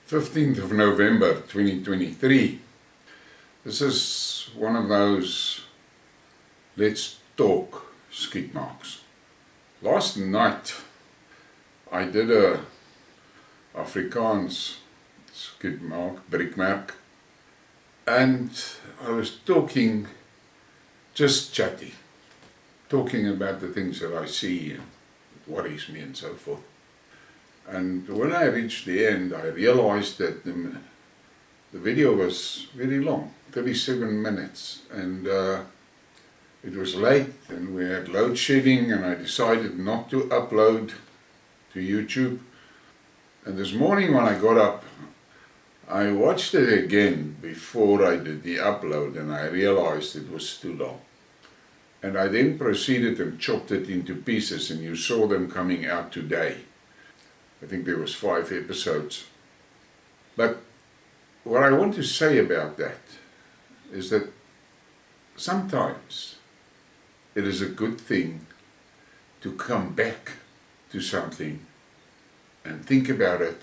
15th of November 2023. This is one of those let's talk Skidmarks. Last night I did a Afrikaans Skidmark, Briekmerke, and I was talking, just chatty, talking about the things that I see and what worries me and so forth. And when I reached the end, I realized that the video was very long, 37 minutes, and it was late and we had load shedding, and I decided not to upload to YouTube. And this morning when I got up, I watched it again before I did the upload, and I realized it was too long. And I then proceeded and chopped it into pieces, and you saw them coming out today. I think there was 5 episodes. But what I want to say about that is that sometimes it is a good thing to come back to something and think about it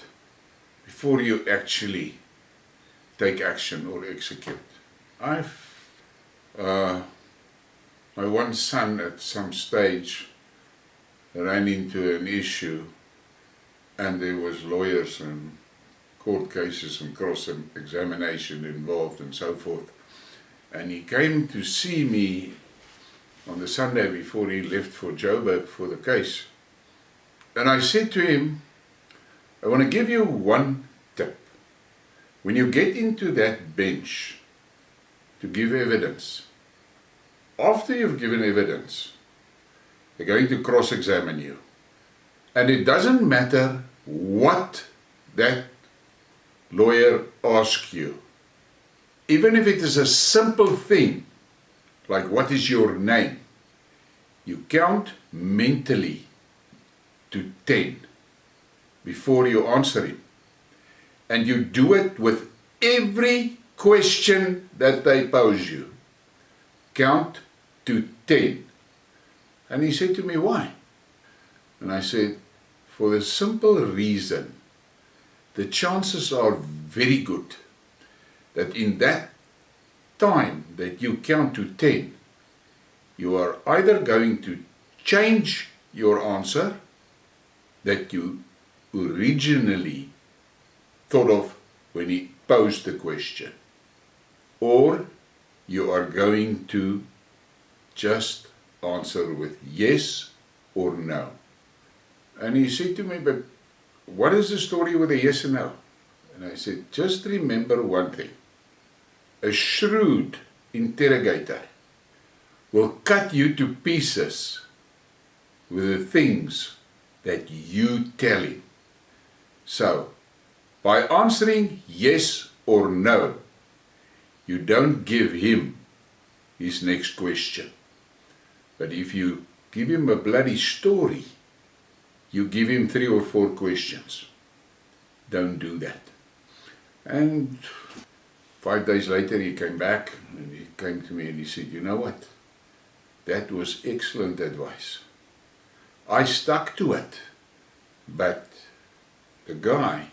before you actually take action or execute. My one son at some stage ran into an issue, and there was lawyers and court cases and cross-examination involved and so forth. And he came to see me on the Sunday before he left for Joburg for the case. And I said to him, I want to give you one tip. When you get into that bench to give evidence, after you've given evidence, they're going to cross-examine you. And it doesn't matter what that lawyer asks you. Even if it is a simple thing, like what is your name, you count mentally to 10 before you answer him. And you do it with every question that they pose you. Count to 10. And he said to me, why? And I said, for the simple reason, the chances are very good that in that time that you count to 10, you are either going to change your answer that you originally thought of when he posed the question, or you are going to just answer with yes or no. And he said to me, but what is the story with a yes and no? And I said, just remember one thing. A shrewd interrogator will cut you to pieces with the things that you tell him. So, by answering yes or no, you don't give him his next question. But if you give him a bloody story, you give him 3 or 4 questions. Don't do that. And 5 days later he came back and he came to me and he said, you know what? That was excellent advice. I stuck to it. But the guy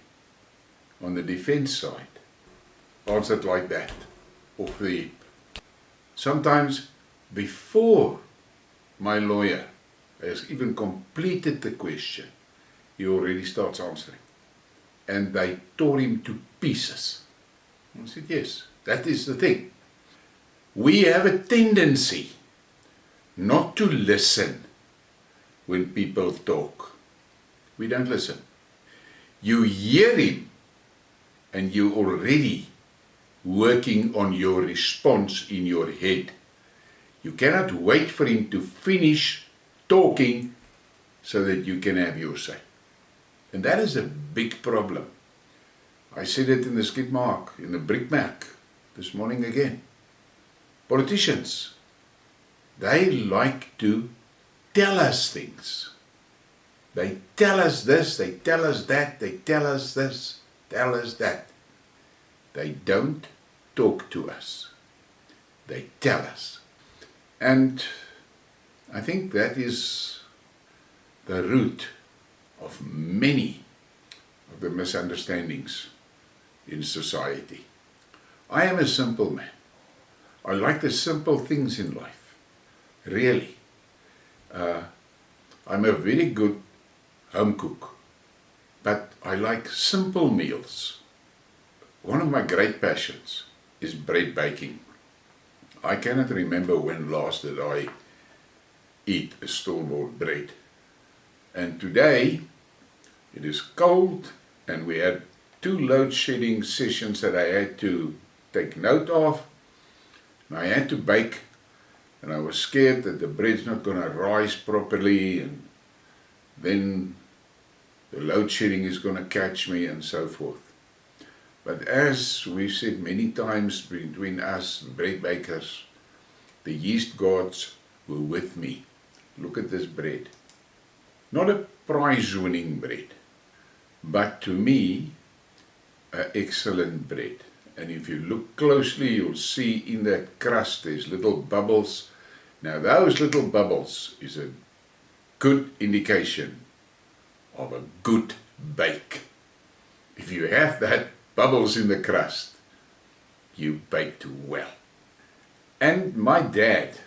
on the defense side answered like that, off the hip. Sometimes before my lawyer has even completed the question, he already starts answering. And they tore him to pieces. I said, yes, that is the thing. We have a tendency not to listen when people talk. We don't listen. You hear him and you're already working on your response in your head. You cannot wait for him to finish talking so that you can have your say. And that is a big problem. I said it in the Skidmark, in the Briekmerke, this morning again. Politicians, they like to tell us things. They tell us this, they tell us that, they tell us this, tell us that. They don't talk to us. They tell us. And I think that is the root of many of the misunderstandings in society. I am a simple man. I like the simple things in life, really. I'm a very good home cook, but I like simple meals. One of my great passions is bread baking. I cannot remember when last did I eat a store-bought bread. And today, it is cold, and we had 2 load shedding sessions that I had to take note of. And I had to bake, and I was scared that the bread's not going to rise properly, and then the load shedding is going to catch me, and so forth. But as we've said many times between us bread bakers, the yeast gods were with me. Look at this bread. Not a prize-winning bread, but to me, an excellent bread. And if you look closely, you'll see in that crust there's little bubbles. Now those little bubbles is a good indication of a good bake. If you have that bubbles in the crust, you baked well. And my dad,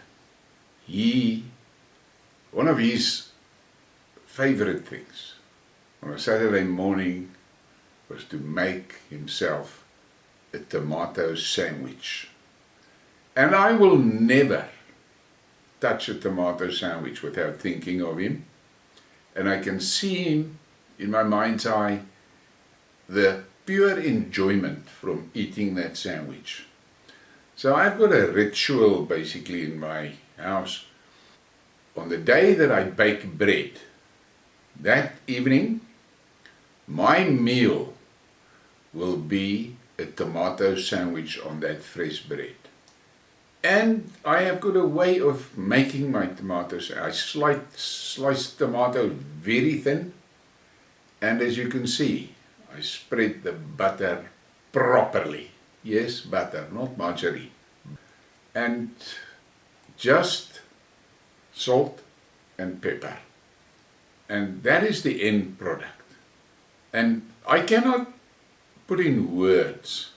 one of his favorite things on a Saturday morning was to make himself a tomato sandwich. And I will never touch a tomato sandwich without thinking of him. And I can see him in my mind's eye, the pure enjoyment from eating that sandwich. So I've got a ritual basically in my house. On the day that I bake bread, that evening, my meal will be a tomato sandwich on that fresh bread. And I have got a way of making my tomatoes. I slice tomato very thin, and as you can see, I spread the butter properly. Yes, butter, not margarine. And just salt and pepper. And that is the end product. And I cannot put in words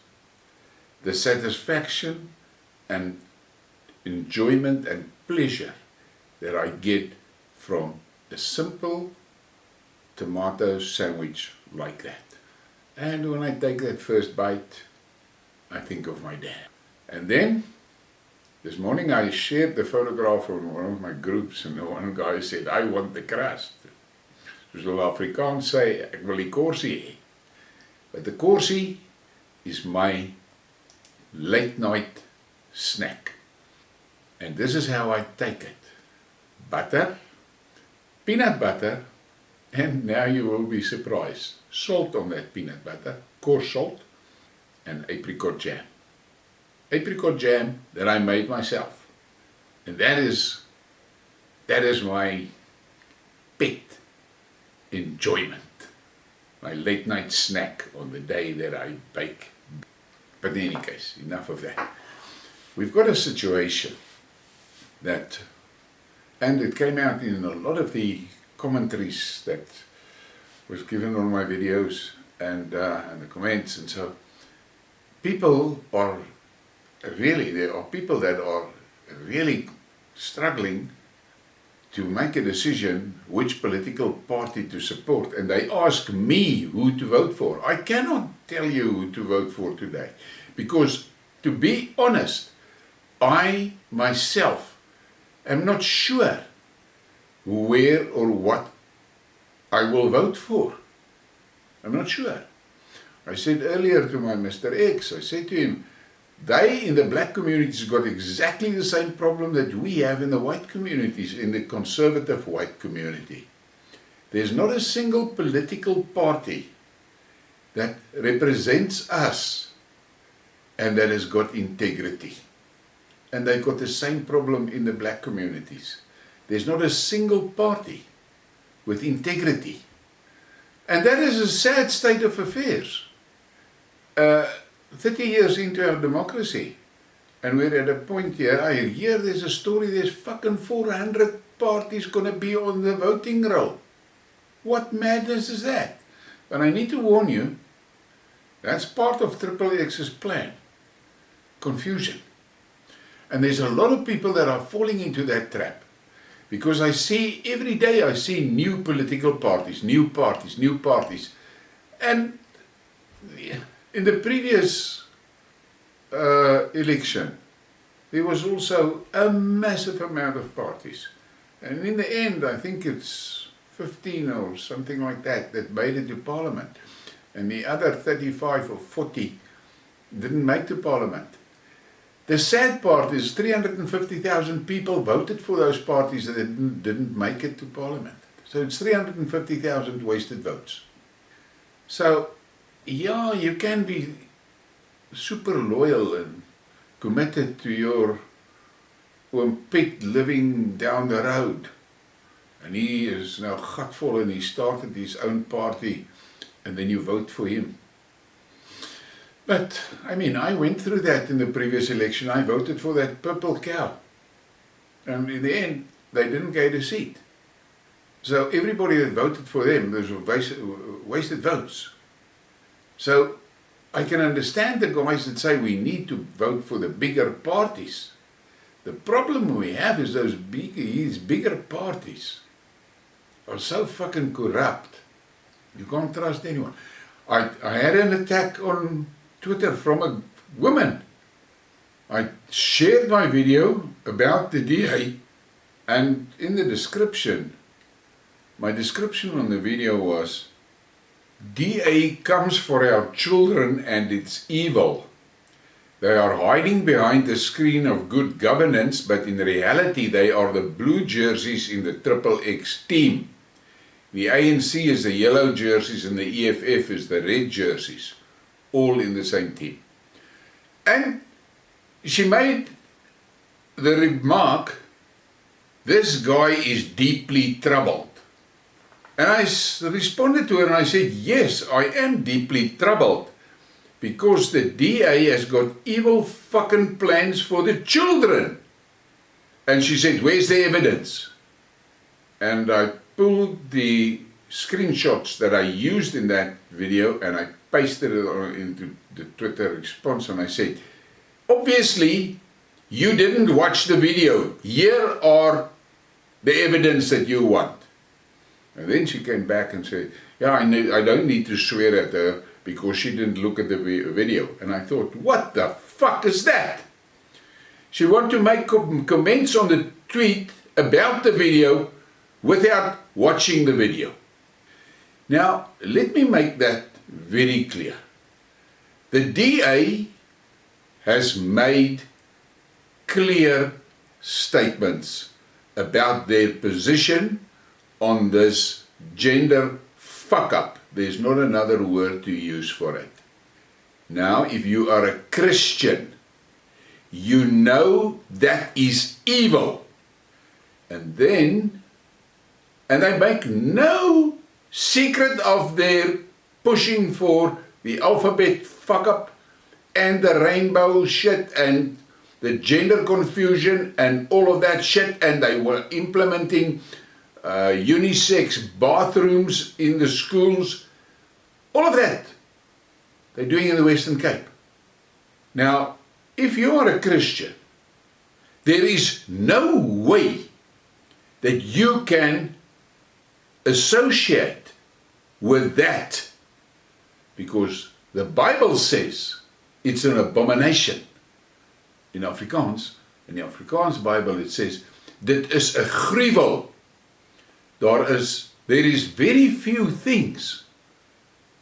the satisfaction and enjoyment and pleasure that I get from a simple tomato sandwich like that. And when I take that first bite, I think of my dad. And then, this morning I shared the photograph on one of my groups, and the one guy said, I want the crust. Soos hulle Afrikaans sê, ek wil die korsie hê. But the korsie is my late night snack. And this is how I take it. Butter, peanut butter, and now you will be surprised. Salt on that peanut butter, coarse salt, and apricot jam. Apricot jam that I made myself. And that is my pet enjoyment. My late night snack on the day that I bake. But in any case, enough of that. We've got a situation that, and it came out in a lot of the commentaries that was given on my videos and the comments, and so people are really, there are people that are really struggling to make a decision which political party to support, and they ask me who to vote for. I cannot tell you who to vote for today, because to be honest, I myself am not sure where or what I will vote for. I'm not sure. I said earlier to my Mr. X, I said to him, they in the black communities got exactly the same problem that we have in the white communities, in the conservative white community. There's not a single political party that represents us and that has got integrity. And they've got the same problem in the black communities. There's not a single party with integrity. And that is a sad state of affairs. 30 years into our democracy, and we're at a point here, I hear there's a story, there's fucking 400 parties going to be on the voting roll. What madness is that? But I need to warn you, That's part of Triple X's plan. Confusion. And there's a lot of people that are falling into that trap. Because I see, every day I see new political parties, new parties, new parties. And in the previous election, there was also a massive amount of parties. And in the end, I think it's 15 or something like that made it to Parliament. And the other 35 or 40 didn't make to Parliament. The sad part is 350,000 people voted for those parties that didn't make it to Parliament. So it's 350,000 wasted votes. So, yeah, you can be super loyal and committed to your oom Piet living down the road. And he is now gatvol and he started his own party and then you vote for him. But, I mean, I went through that in the previous election. I voted for that purple cow. And in the end, they didn't get a seat. So everybody that voted for them, those wasted votes. So I can understand the guys that say we need to vote for the bigger parties. The problem we have is these bigger parties are so fucking corrupt. You can't trust anyone. I had an attack on Twitter from a woman. I shared my video about the DA, and in the description, my description on the video was, DA comes for our children and it's evil. They are hiding behind the screen of good governance, but in reality they are the blue jerseys in the Triple X team. The ANC is the yellow jerseys and the EFF is the red jerseys. All in the same team. And she made the remark, this guy is deeply troubled. And I responded to her and I said, yes, I am deeply troubled because the DA has got evil fucking plans for the children. And she said, where's the evidence? And I pulled the screenshots that I used in that video and I pasted it into the Twitter response and I said, obviously you didn't watch the video. Here are the evidence that you want. And then she came back and said, yeah, I don't need to swear at her because she didn't look at the video. And I thought, what the fuck is that? She wanted to make comments on the tweet about the video without watching the video. Now, let me make that very clear. The DA has made clear statements about their position on this gender fuck-up. There's not another word to use for it. Now, if you are a Christian, you know that is evil. And they make no secret of their pushing for the alphabet fuck-up and the rainbow shit and the gender confusion and all of that shit, and they were implementing unisex bathrooms in the schools. All of that they're doing in the Western Cape. Now, if you are a Christian, there is no way that you can associate with that, because the Bible says it's an abomination. In Afrikaans, in the Afrikaans Bible it says, dit is 'n gruwel. There is very few things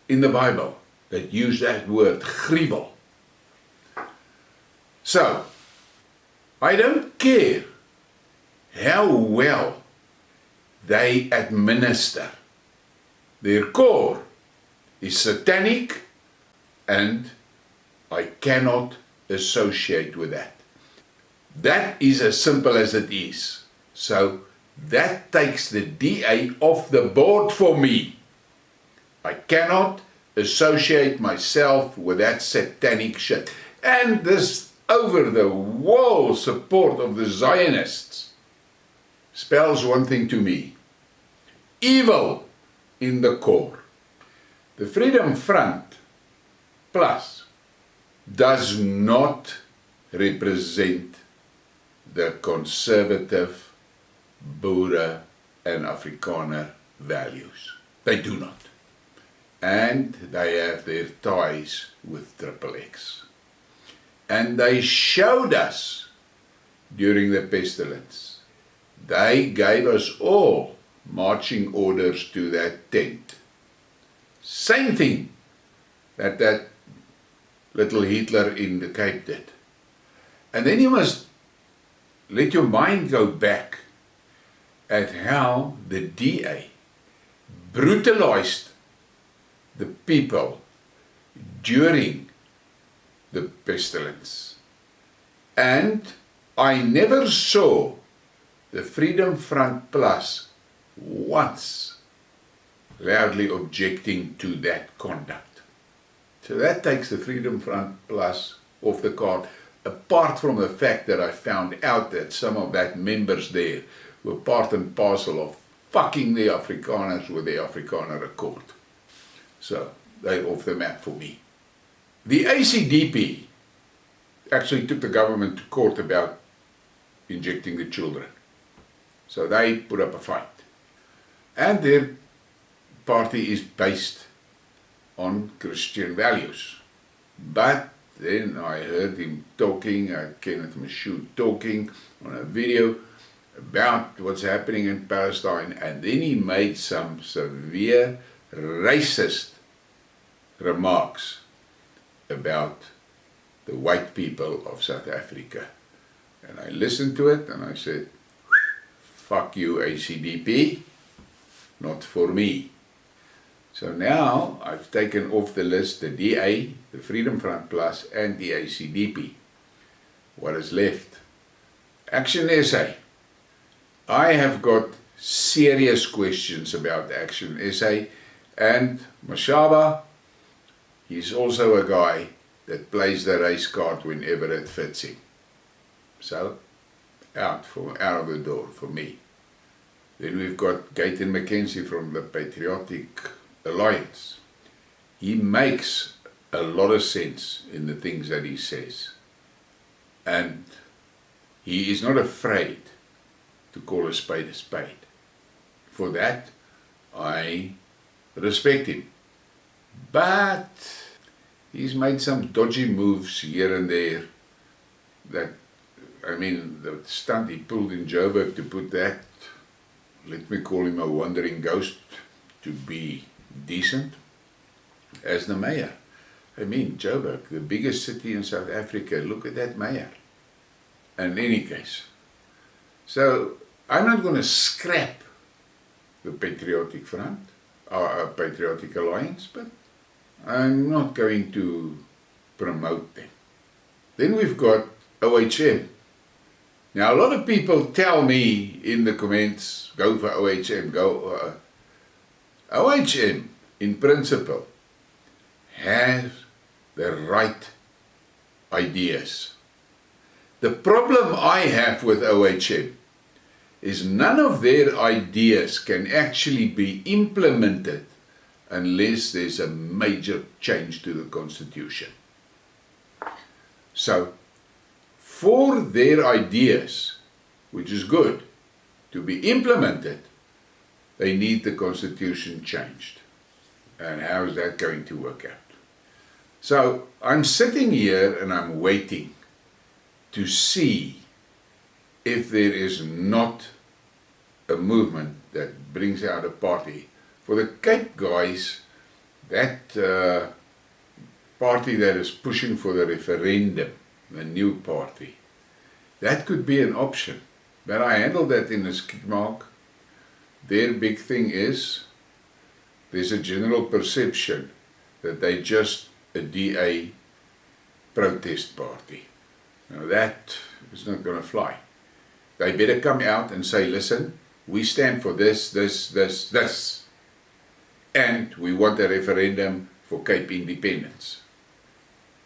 in the Bible that use that word, gruwel. So, I don't care how well they administer. Their core is satanic, and I cannot associate with that. That is as simple as it is. So that takes the DA off the board for me. I cannot associate myself with that satanic shit. And this over-the-wall support of the Zionists spells one thing to me: evil in the core. The Freedom Front Plus does not represent the conservative Boere and Afrikaner values. They do not. And they have their ties with XXX. And they showed us during the pestilence. They gave us all marching orders to that tent. Same thing that little Hitler in the Cape did. And then you must let your mind go back at how the DA brutalized the people during the pestilence. And I never saw the Freedom Front Plus once loudly objecting to that conduct. So that takes the Freedom Front Plus off the card, apart from the fact that I found out that some of that members there were part and parcel of fucking the Afrikaners with the Afrikaner Accord. So they're off the map for me. The ACDP actually took the government to court about injecting the children. So they put up a fight. And their party is based on Christian values. But then I heard him talking, Kenneth Mashoud talking on a video about what's happening in Palestine, and then he made some severe racist remarks about the white people of South Africa. And I listened to it and I said, fuck you ACDP, not for me. So now I've taken off the list the DA, the Freedom Front Plus and the ACDP. What is left? Action SA. I have got serious questions about Action SA, and Mashaba, he's also a guy that plays the race card whenever it fits him. So, out of the door for me. Then we've got Gayton McKenzie from the Patriotic Alliance. He makes a lot of sense in the things that he says. And he is not afraid to call a spade a spade. For that, I respect him. But he's made some dodgy moves here and there that, I mean, the stunt he pulled in Joburg to put that, let me call him a wandering ghost, to be decent, as the mayor. I mean, Joburg, the biggest city in South Africa, look at that mayor. In any case, so I'm not going to scrap the Patriotic Front, or Patriotic Alliance, but I'm not going to promote them. Then we've got OHM. Now a lot of people tell me in the comments, go for OHM, go. OHM, in principle, has the right ideas. The problem I have with OHM is none of their ideas can actually be implemented unless there's a major change to the Constitution. So, for their ideas, which is good, to be implemented, they need the Constitution changed. And how is that going to work out? So, I'm sitting here and I'm waiting to see if there is not a movement that brings out a party. For the Cape guys, that party that is pushing for the referendum, the new party, that could be an option. But I handled that in the Skidmark. Their big thing is, there's a general perception that they're just a DA protest party. Now that is not going to fly. They better come out and say, listen, we stand for this, this, this, this. And we want a referendum for Cape independence.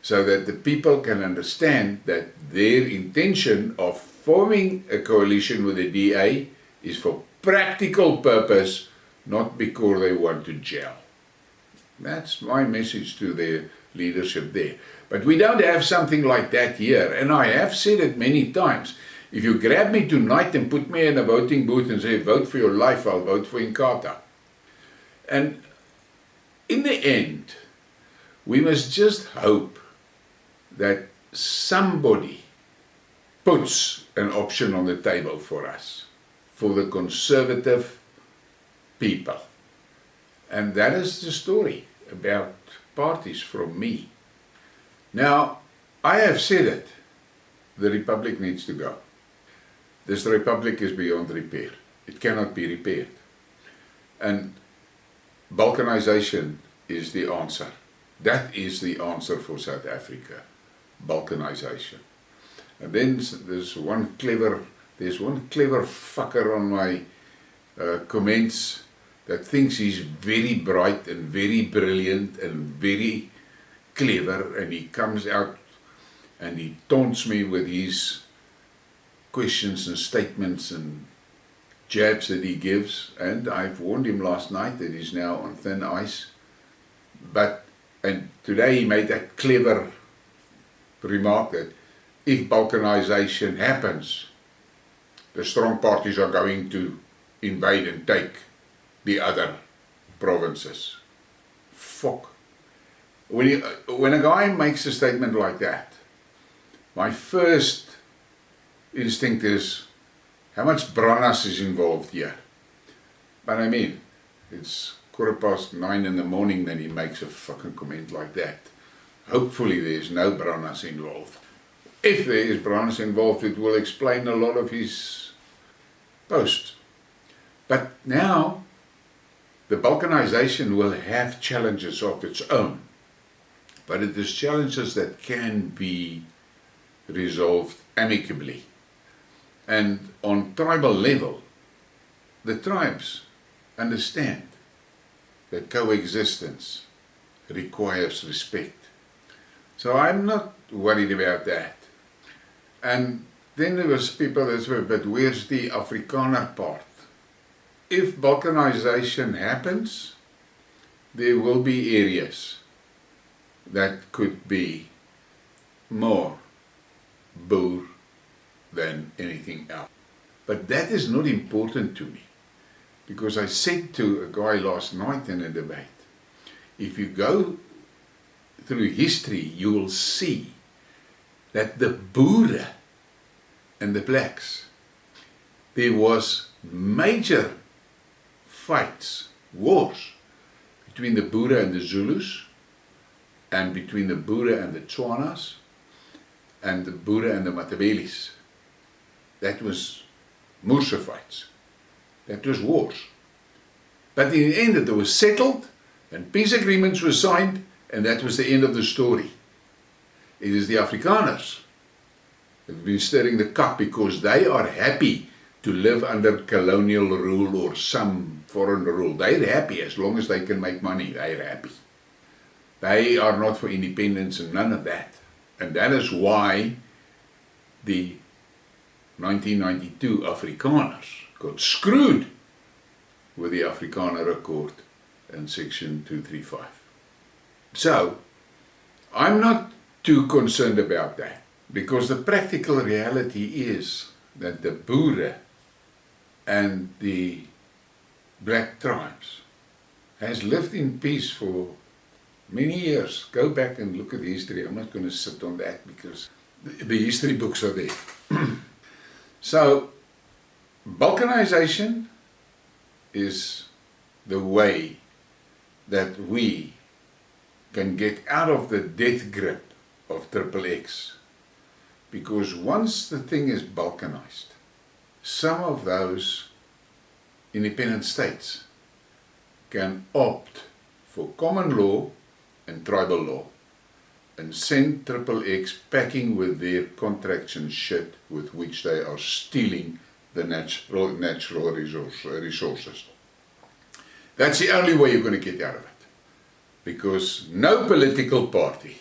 So that the people can understand that their intention of forming a coalition with the DA is for practical purpose, not because they want to gel. That's my message to their leadership there. But we don't have something like that here, and I have said it many times. If you grab me tonight and put me in a voting booth and say, vote for your life, I'll vote for Inkatha. And in the end, we must just hope that somebody puts an option on the table for us, for the conservative people. And that is the story about parties from me. Now, I have said it, the Republic needs to go. This Republic is beyond repair. It cannot be repaired. And balkanization is the answer. That is the answer for South Africa, balkanization. And then there's one clever fucker on my comments that thinks he's very bright and very brilliant and very clever, and he comes out and he taunts me with his questions and statements and jabs that he gives, and I've warned him last night that he's now on thin ice. And today he made that clever remark that if balkanization happens, the strong parties are going to invade and take the other provinces. Fuck. When a guy makes a statement like that, my first instinct is, how much branas is involved here? But I mean, it's 9:15 in the morning, then he makes a fucking comment like that. Hopefully there's no branas involved. If there is branas involved, it will explain a lot of his posts. But now, the balkanization will have challenges of its own. But it is challenges that can be resolved amicably. And on tribal level, the tribes understand that coexistence requires respect. So I'm not worried about that. And then there was people that said, but where's the Afrikaner part? If balkanization happens, there will be areas that could be more Boer than anything else. But that is not important to me, because I said to a guy last night in a debate, if you go through history, you will see that the Boere and the blacks, there was major fights, wars, between the Boere and the Zulus, and between the Boere and the Tswanas, and the Boere and the Matabeles. That was Moorse fights. That was wars. But in the end it was settled, and peace agreements were signed, and that was the end of the story. It is the Afrikaners that have been stirring the cup because they are happy to live under colonial rule or some foreign rule. They're happy as long as they can make money. They're happy. They are not for independence and none of that. And that is why the 1992 Afrikaners got screwed with the Afrikaner Accord and Section 235. So, I'm not too concerned about that, because the practical reality is that the Boere and the black tribes has lived in peace for many years. Go back and look at history. I'm not going to sit on that because the history books are there. So, balkanization is the way that we can get out of the death grip of XXX. Because once the thing is balkanized, some of those independent states can opt for common law and tribal law and send XXX packing with their contracts and shit with which they are stealing the natural resources. That's the only way you're going to get out of it. Because no political party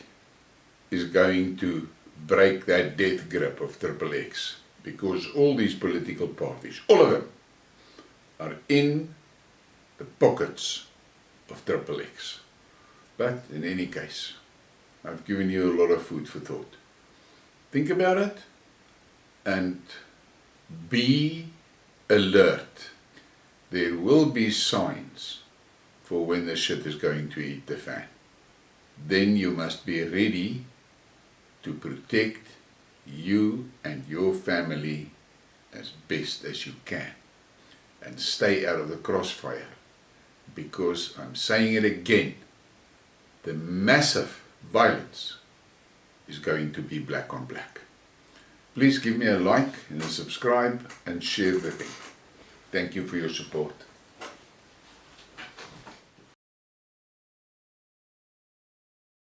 is going to break that death grip of XXX. Because all these political parties, all of them, are in the pockets of XXX. But in any case, I've given you a lot of food for thought. Think about it and be alert. There will be signs for when the shit is going to hit the fan. Then you must be ready to protect you and your family as best as you can and stay out of the crossfire, because I'm saying it again, the massive violence is going to be black on black. Please give me a like and a subscribe and share the thing. Thank you for your support.